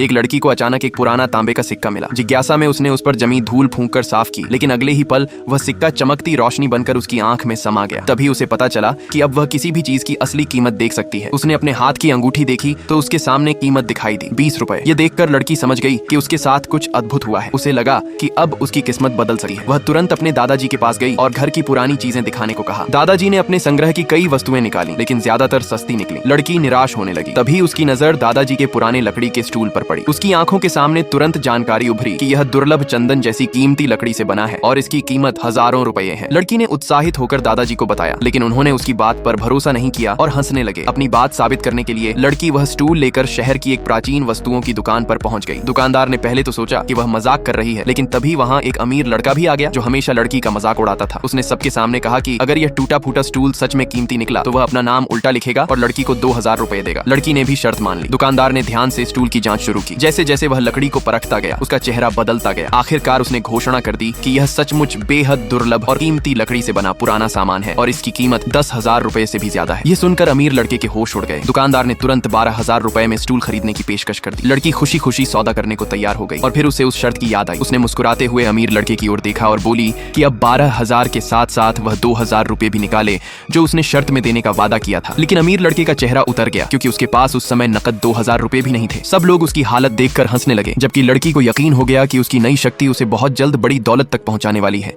एक लड़की को अचानक एक पुराना तांबे का सिक्का मिला। जिज्ञासा में उसने उस पर जमी धूल फूंककर साफ की, लेकिन अगले ही पल वह सिक्का चमकती रोशनी बनकर उसकी आंख में समा गया। तभी उसे पता चला कि अब वह किसी भी चीज की असली कीमत देख सकती है। उसने अपने हाथ की अंगूठी देखी तो उसके सामने कीमत दिखाई दी, 20 रुपए। ये देखकर लड़की समझ गई कि उसके साथ कुछ अद्भुत हुआ है। उसे लगा कि अब उसकी किस्मत बदल सकती है। वह तुरंत अपने दादाजी के पास गई और घर की पुरानी चीजें दिखाने को कहा। दादाजी ने अपने संग्रह की कई वस्तुएं निकाली, लेकिन ज्यादातर सस्ती निकली। लड़की निराश होने लगी। तभी उसकी नजर दादाजी के पुराने लकड़ी के स्टूल पर पड़ी। उसकी आंखों के सामने तुरंत जानकारी उभरी कि यह दुर्लभ चंदन जैसी कीमती लकड़ी से बना है और इसकी कीमत हजारों रुपए है। लड़की ने उत्साहित होकर दादाजी को बताया, लेकिन उन्होंने उसकी बात पर भरोसा नहीं किया और हंसने लगे। अपनी बात साबित करने के लिए लड़की वह स्टूल लेकर शहर की एक प्राचीन वस्तुओं की दुकान पर पहुंच गई। दुकानदार ने पहले तो सोचा कि वह मजाक कर रही है, लेकिन तभी वहां एक अमीर लड़का भी आ गया जो हमेशा लड़की का मजाक उड़ाता था। उसने सबके सामने कहा कि अगर यह टूटा फूटा स्टूल सच में कीमती निकला तो वह अपना नाम उल्टा लिखेगा और लड़की को 2000 रुपए देगा। लड़की ने भी शर्त मान ली। दुकानदार ने ध्यान से स्टूल की जांच शुरू की। जैसे जैसे वह लकड़ी को परखता गया, उसका चेहरा बदलता गया। आखिरकार उसने घोषणा कर दी कि यह सचमुच बेहद दुर्लभ और कीमती लकड़ी से बना पुराना सामान है और इसकी कीमत 10,000 रुपए से भी ज्यादा है। ये सुनकर अमीर लड़के के होश उड़ गए। दुकानदार ने तुरंत 12,000 रुपए में स्टूल खरीदने की पेशकश कर दी। लड़की खुशी खुशी सौदा करने को तैयार हो गई और फिर उसे उस शर्त की याद आई। उसने मुस्कुराते हुए अमीर लड़के की ओर देखा और बोली कि अब 12,000 के साथ साथ वह 2,000 रुपए भी निकाले जो उसने शर्त में देने का वादा किया था। लेकिन अमीर लड़के का चेहरा उतर गया क्योंकि उसके पास उस समय नकद 2,000 रुपए भी नहीं थे। सब लोग उसकी हालत देखकर हंसने लगे, जबकि लड़की को यकीन हो गया कि उसकी नई शक्ति उसे बहुत जल्द बड़ी दौलत तक पहुंचाने वाली है।